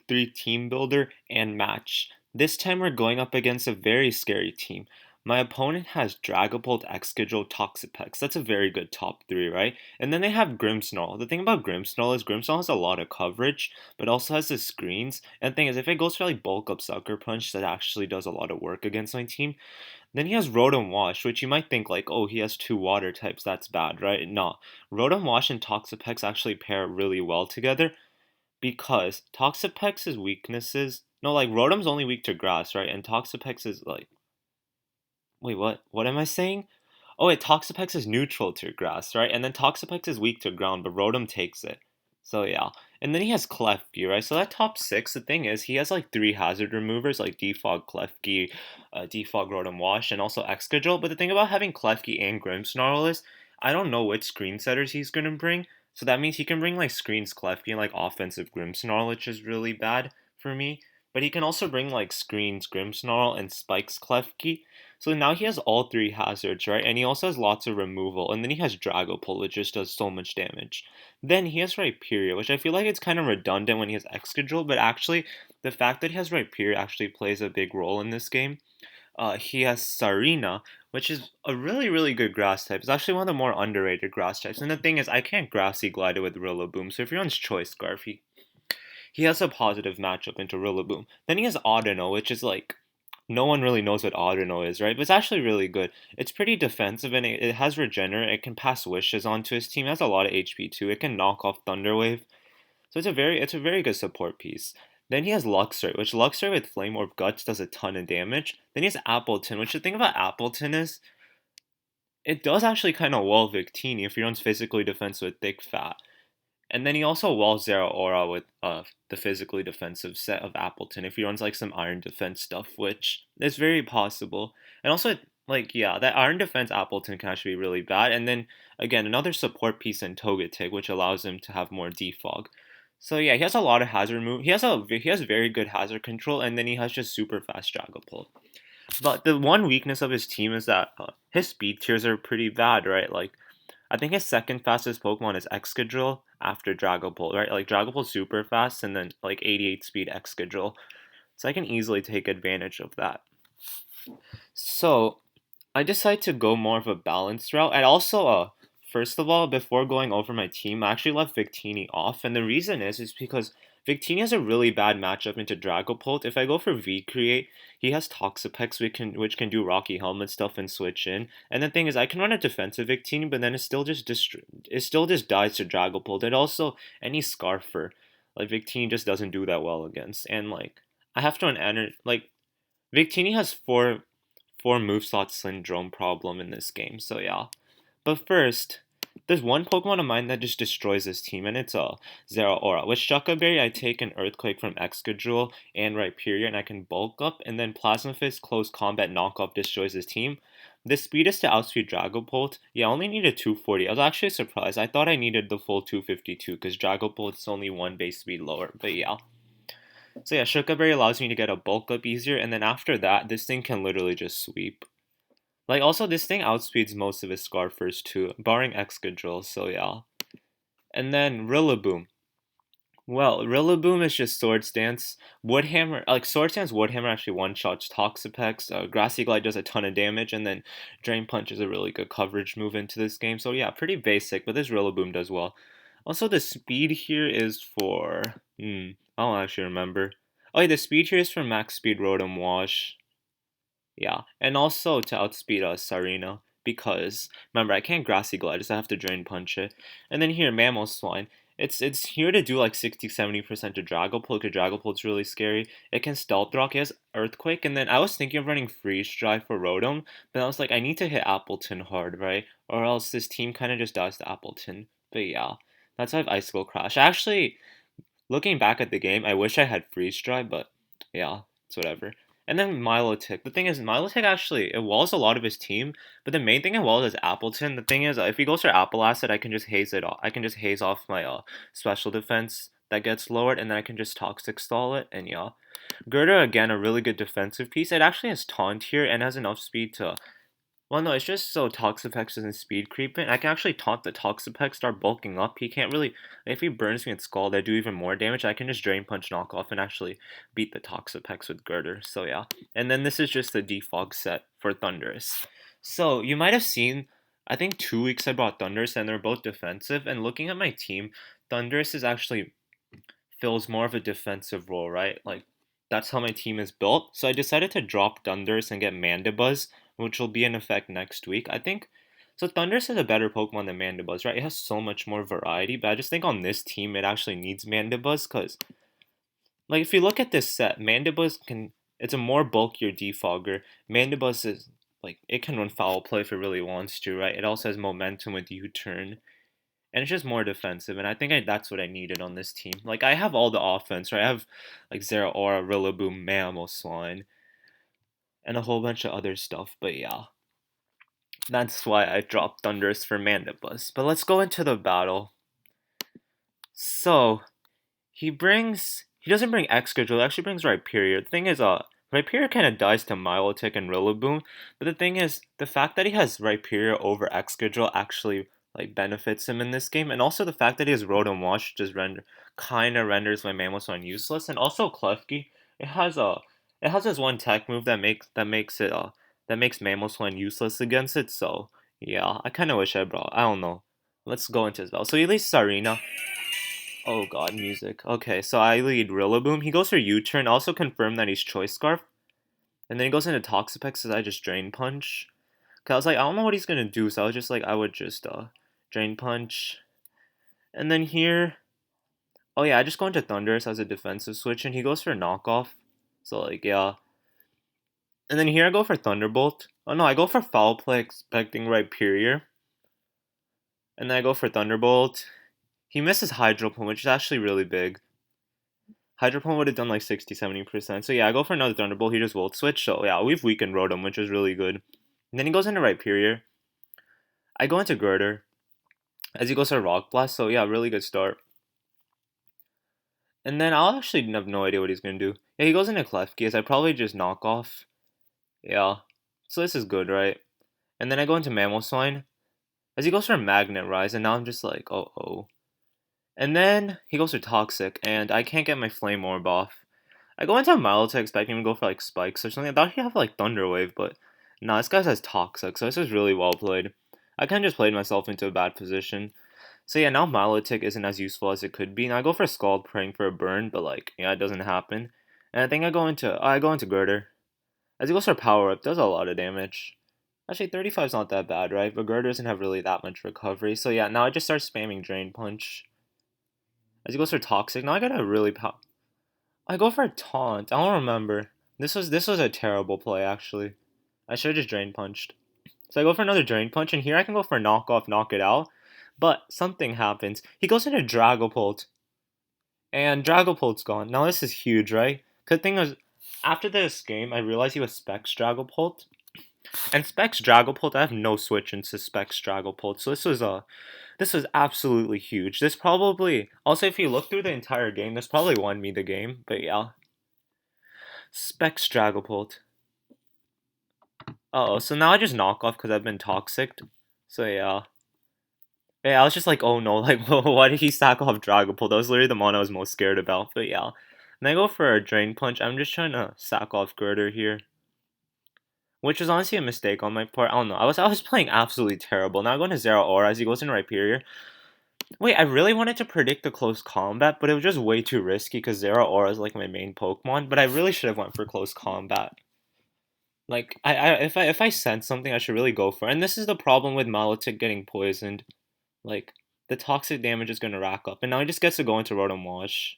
Week 3 Team Builder and match. This time we're going up against a very scary team. My opponent has Dragapult, Excadrill, Toxapex. That's a very good top 3, right? And then they have Grimmsnarl. The thing about Grimmsnarl is Grimmsnarl has a lot of coverage, but also has the screens. And the thing is, if it goes for like Bulk Up Sucker Punch, that actually does a lot of work against my team. Then he has Rotom Wash, which you might think like, oh, he has 2 water types, that's bad, right? No. Rotom Wash and Toxapex actually pair really well together because Toxapex's weaknesses. No, like Rotom's only weak to grass, right? And Toxapex is like. Wait, what? What am I saying? Oh, wait, Toxapex is neutral to grass, right? And then Toxapex is weak to ground, but Rotom takes it. So yeah. And then he has Klefki, right? So that top 6, the thing is, he has like 3 hazard removers, like Defog, Klefki, Defog, Rotom Wash, and also Excadrill. But the thing about having Klefki and Grimmsnarl is, I don't know which screen setters he's gonna bring. So that means he can bring like screens Klefki and like offensive Grimmsnarl, which is really bad for me. But he can also bring like screens Grimmsnarl and spikes Klefki. So now he has all 3 hazards, right? And he also has lots of removal. And then he has Dragapult, which just does so much damage. Then he has Rhyperior, which I feel like it's kind of redundant when he has Excadrill, but actually, the fact that he has Rhyperior actually plays a big role in this game. He has Sarina, which is a really, really good grass type. It's actually one of the more underrated grass types. And the thing is, I can't Grassy Glide it with Rillaboom, so if you're on Choice Scarf, he has a positive matchup into Rillaboom. Then he has Audino, which is like no one really knows what Audino is, right? But it's actually really good. It's pretty defensive and it has Regenerate. It can pass wishes onto his team. It has a lot of HP too. It can knock off Thunderwave. So it's a very good support piece. Then he has Luxray, which Luxray with Flame Orb Guts does a ton of damage. Then he has Appleton, which the thing about Appleton is it does actually kind of wall Victini if he runs physically defensive with Thick Fat. And then he also walls Zeraora with the physically defensive set of Appleton if he runs like some Iron Defense stuff, which is very possible. And also, like, yeah, that Iron Defense Appleton can actually be really bad. And then, again, another support piece in Togetic, which allows him to have more defog. So yeah, he has a lot of hazard move. He has very good hazard control, and then he has just super fast Dragapult. But the one weakness of his team is that his speed tiers are pretty bad, right? Like I think his second fastest Pokemon is Excadrill after Dragapult, right? Like Dragapult's super fast and then like 88 speed Excadrill. So I can easily take advantage of that. So I decided to go more of a balanced route. And also, first of all, before going over my team, I actually left Victini off. And the reason is because Victini has a really bad matchup into Dragapult. If I go for V-Create, he has Toxapex, which can do Rocky Helmet stuff and switch in. And the thing is, I can run a defensive Victini, but then it still just dies to Dragapult. And also, any Scarfer, like Victini just doesn't do that well against. And like, I have to like, Victini has four moveslot syndrome problem in this game, so yeah. But first, there's one Pokemon of mine that just destroys this team, and it's Zeraora. With Shucca Berry, I take an Earthquake from Excadrill and Rhyperior, and I can bulk up, and then Plasma Fist Close Combat Knockoff destroys his team. The speed is to outspeed Dragapult. Yeah, I only needed 240. I was actually surprised. I thought I needed the full 252, because Dragapult is only one base speed lower, but yeah. So yeah, Shucca Berry allows me to get a bulk up easier, and then after that, this thing can literally just sweep. Like, also, this thing outspeeds most of his Scarfers too, barring Excadrill, so yeah. And then Rillaboom. Well, Rillaboom is just Swords Dance. Woodhammer, like, Swords Dance Woodhammer actually one-shots Toxapex. Grassy Glide does a ton of damage, and then Drain Punch is a really good coverage move into this game. So yeah, pretty basic, but this Rillaboom does well. Also, the speed here is for... I don't actually remember. Oh, yeah, the speed here is for Max Speed Rotom Wash. Yeah, and also to outspeed Sarina, because remember I can't Grassy Glide, so I have to Drain Punch it. And then here, Mammal Swine. It's here to do like 60-70% to Dragapult, because Dragapult's really scary. It can Stealth Rock, it has Earthquake, and then I was thinking of running Freeze Drive for Rotom, but I was like, I need to hit Appleton hard, right? Or else this team kind of just dies to Appleton. But yeah, that's why I have Icicle Crash. Actually, looking back at the game, I wish I had Freeze Drive, but yeah, it's whatever. And then Milotic. The thing is, Milotic actually, it walls a lot of his team, but the main thing it walls is Appleton. The thing is, if he goes for Apple Acid, I can just haze it off. I can just haze off my special defense that gets lowered, and then I can just Toxic Stall it, and yeah. Gerda, again, a really good defensive piece. It actually has Taunt here and has enough speed to Well, no, it's just so Toxapex isn't speed creeping. I can actually taunt the Toxapex, start bulking up. He can't really. If he burns me and Scald, I do even more damage. I can just Drain Punch knock off and actually beat the Toxapex with Girder. So yeah. And then this is just the defog set for Thundurus. So you might have seen, I think 2 weeks I brought Thundurus and they're both defensive. And looking at my team, Thundurus is actually fills more of a defensive role, right? Like that's how my team is built. So I decided to drop Thundurus and get Mandibuzz, which will be in effect next week. I think so. Thundurus is a better Pokemon than Mandibuzz, right? It has so much more variety, but I just think on this team it actually needs Mandibuzz because, like, if you look at this set, Mandibuzz can. It's a more bulkier defogger. Mandibuzz is like it can run foul play if it really wants to, right? It also has momentum with U-turn and it's just more defensive. And I think that's what I needed on this team. Like I have all the offense, right? I have like Zeraora, Rillaboom, Mamoswine, and a whole bunch of other stuff. But yeah, that's why I dropped Thundurus for Mandibuzz. But let's go into the battle. So he doesn't bring Excadrill, he actually brings Rhyperior. The thing is, Rhyperior kind of dies to Milotic and Rillaboom, but the thing is, the fact that he has Rhyperior over Excadrill actually like benefits him in this game, and also the fact that he has Rotom Wash just kind of renders my Mamoswine useless, and also Klefki, it has a it has this one tech move that makes Mamoswine useless against it. So yeah, I kind of wish I brought. I don't know. Let's go into his battle. So he leads Sarina. Oh god, music. Okay, so I lead Rillaboom. He goes for U-turn, also confirm that he's Choice Scarf. And then he goes into Toxapex as I just Drain Punch. Cause I was like, I don't know what he's gonna do, so I was just like, I would just Drain Punch. And then here, oh yeah, I just go into Thundurus as a defensive switch, and he goes for knockoff. So like yeah. And then here I go for Thunderbolt. Oh no, I go for Foul Play expecting Rhyperior. And then I go for Thunderbolt. He misses Hydro Pump, which is actually really big. Hydro Pump would have done like 60-70%. So yeah, I go for another Thunderbolt. He just Volt Switch. So yeah, we've weakened Rotom, which is really good. And then he goes into Rhyperior. I go into Girder as he goes to Rock Blast. So yeah, really good start. And then I'll actually have no idea what he's gonna do. Yeah, he goes into Klefki as I probably just knock off. Yeah. So this is good, right? And then I go into Mamoswine as he goes for Magnet Rise, and now I'm just like, oh. And then he goes for Toxic, and I can't get my Flame Orb off. I go into Milotic expecting him to go for like Spikes or something. I thought he'd have like Thunder Wave, but nah, this guy has Toxic, so this is really well played. I kind of just played myself into a bad position. So yeah, now Milotic isn't as useful as it could be. Now I go for Scald praying for a burn, but like, yeah, it doesn't happen. And I think I go into Girder. As he goes for Power Up, does a lot of damage. Actually, 35 is not that bad, right? But Girder doesn't have really that much recovery. So yeah, now I just start spamming Drain Punch. As he goes for Toxic, now I gotta really I go for a Taunt. I don't remember. This was a terrible play actually. I should have just Drain Punched. So I go for another Drain Punch, and here I can go for Knock Off, Knock It Out. But something happens. He goes into Dragapult, and Dragapult's gone. Now this is huge, right? Good thing was, after this game, I realized he was Specs Dragapult, and Specs Dragapult. I have no switch into Specs Dragapult, so this was absolutely huge. This probably also, if you look through the entire game, this probably won me the game. But yeah, Specs Dragapult. Oh, so now I just knock off because I've been toxic. So yeah. Yeah, I was just like, oh no, like, why did he sack off Dragapult? That was literally the mon I was most scared about. But yeah. And I go for a Drain Punch. I'm just trying to sack off Girder here. Which was honestly a mistake on my part. I don't know. I was playing absolutely terrible. Now I'm going to Zeraora as he goes into Rhyperior. Wait, I really wanted to predict a close combat, but it was just way too risky because Zeraora is like my main Pokemon. But I really should have went for close combat. Like if I sense something, I should really go for it. And this is the problem with Milotic getting poisoned. Like the toxic damage is gonna rack up, and now he just gets to go into Rotom Wash.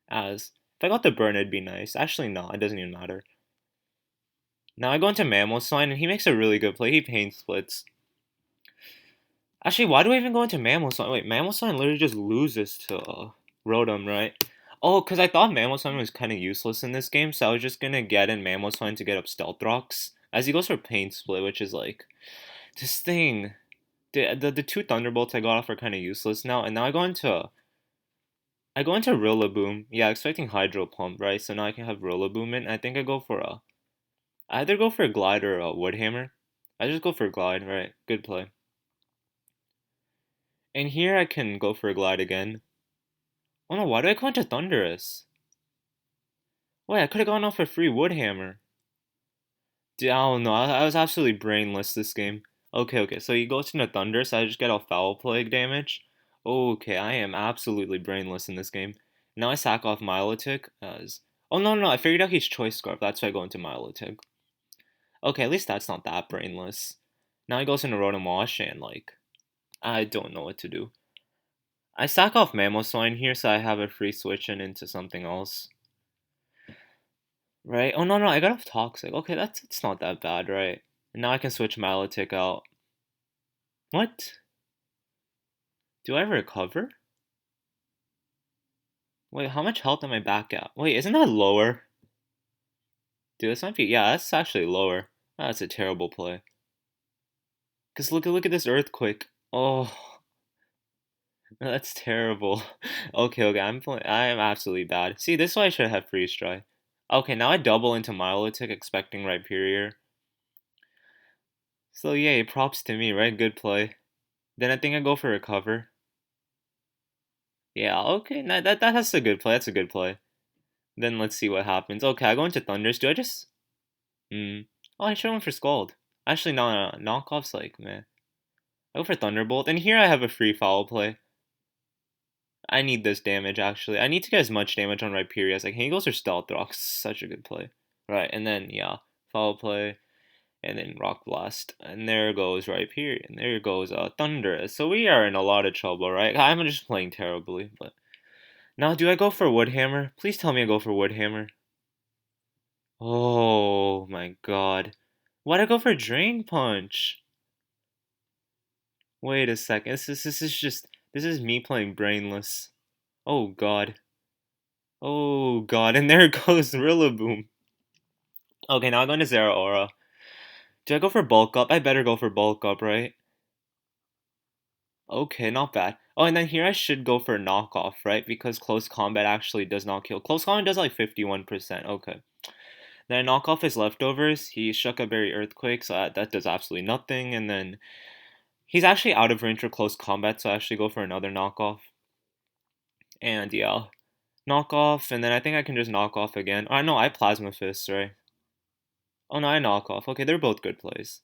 As if I got the burn, it'd be nice. Actually, no, it doesn't even matter. Now I go into Mamoswine, and he makes a really good play. He pain splits. Actually, why do I even go into Mamoswine? Wait, Mamoswine literally just loses to Rotom, right? Oh, because I thought Mamoswine was kind of useless in this game, so I was just gonna get in Mamoswine to get up Stealth Rocks. As he goes for Pain Split, which is like this thing. The two Thunderbolts I got off are kind of useless now, and now I go into Rillaboom. Yeah, expecting Hydro Pump, right? So now I can have Rillaboom in. I think I either go for a Glide or a Wood Hammer. I just go for glide, right? Good play. And here I can go for a glide again. Oh no, why do I go into Thunderous? Wait, I could have gone off a free Wood Hammer. Dude, I don't know. I was absolutely brainless this game. Okay, so he goes into Thunder, so I just get off Foul Plague damage. Okay, I am absolutely brainless in this game. Now I sack off Milotic as... Oh, no, I figured out he's Choice Scarf. That's why I go into Milotic. Okay, at least that's not that brainless. Now he goes into Rotom Wash and, like... I don't know what to do. I sack off Mamoswine here, so I have a free switch in into something else. Right? Oh, no, I got off Toxic. Okay, it's not that bad, right? And now I can switch Milotic out. What? Do I recover? Wait, how much health am I back at? Wait, isn't that lower? Dude, this might be... Yeah, that's actually lower. That's a terrible play. Because look at this Earthquake. Oh, that's terrible. Okay, I am absolutely bad. See, this is why I should have Freeze Dry. Okay, now I double into Milotic, expecting Rhyperior. So yay, props to me, right? Good play. Then I think I go for Recover. Yeah, okay, that's a good play. That's a good play. Then let's see what happens. Okay, I go into Thunders. Do I just... Hmm. Oh, I should have went for Scald. Actually, no. Knockoff's like, man. I go for Thunderbolt. And here I have a free foul play. I need this damage, actually. I need to get as much damage on Rhyperior as I can. He goes for Stealth Rock. Such a good play. Right, and then, yeah. Foul play. And then Rock Blast. And there goes Rhyperior. And there goes Thunderous. So we are in a lot of trouble, right? I'm just playing terribly. But now, do I go for Wood Hammer? Please tell me I go for Wood Hammer. Oh my god. Why'd I go for Drain Punch? Wait a second. This is me playing brainless. Oh god. Oh god. And there goes Rillaboom. Okay, now I'm going to Zeraora. Do I go for Bulk Up? I better go for Bulk Up, right? Okay, not bad. Oh, and then here I should go for Knockoff, right? Because Close Combat actually does not kill. Close Combat does like 51%. Okay. Then I knock off his leftovers. He Shuck a Berry Earthquake, so that does absolutely nothing. And then he's actually out of range for close combat, so I actually go for another knockoff. And yeah, knock off, and then I think I can just knock off again. Oh, no, I Plasma Fist, right? Oh, no, I knock off. Okay, they're both good plays.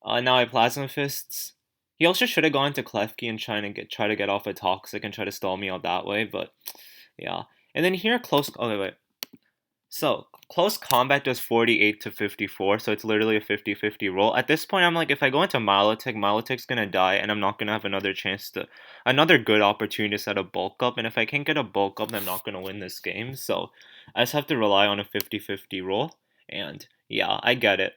Now I Plasma Fists. He also should have gone to Klefki and try to get off a Toxic and try to stall me out that way, but yeah. And then here, close... Okay, wait. So, close combat does 48 to 54, so it's literally a 50-50 roll. At this point, I'm like, if I go into Milotic, Milotic's gonna die, and I'm not gonna have another good opportunity to set a bulk up, and if I can't get a bulk up, then I'm not gonna win this game, so I just have to rely on a 50-50 roll, and yeah, I get it.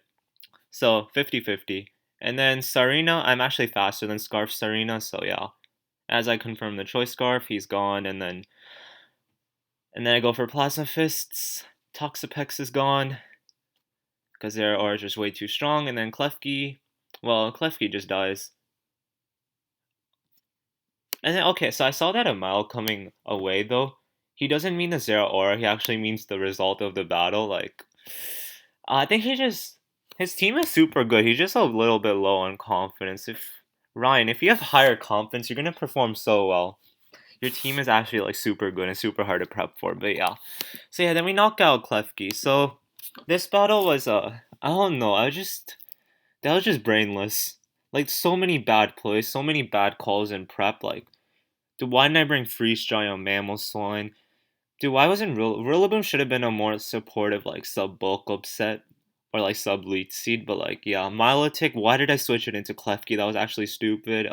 So, 50-50. And then Sarina, I'm actually faster than Scarf Sarina, so yeah. As I confirm the Choice Scarf, he's gone, and then I go for Plasma Fists. Toxapex is gone because their aura is just way too strong. And then Klefki, well, Klefki just dies. And then, okay, so I saw that a mile coming away, though. He doesn't mean the Zeraora, he actually means the result of the battle. Like, I think his team is super good. He's just a little bit low on confidence. If you have higher confidence, you're going to perform so well. Your team is actually like super good and super hard to prep for, but yeah. So yeah, then we knocked out Klefki. So this battle was I don't know, that was just brainless. Like so many bad plays, so many bad calls in prep. Like, dude, why didn't I bring Freeze Dry on Mamoswine? Dude, why wasn't Rillaboom should have been a more supportive like sub bulk upset or like sub lead seed, but like yeah, Milotic, why did I switch it into Klefki? That was actually stupid.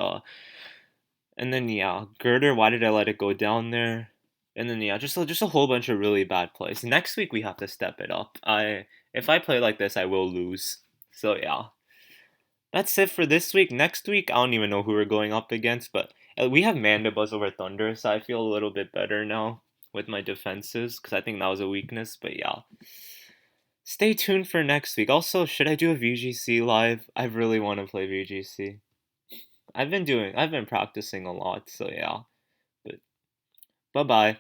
And then yeah, Girder, why did I let it go down there? And then yeah, just a whole bunch of really bad plays. Next week we have to step it up. If I play like this, I will lose. So yeah, that's it for this week. Next week, I don't even know who we're going up against, but we have Mandibuzz over Thunder, so I feel a little bit better now with my defenses because I think that was a weakness. But yeah, stay tuned for next week. Also, should I do a VGC live? I really want to play VGC. I've been practicing a lot, so yeah. But bye bye.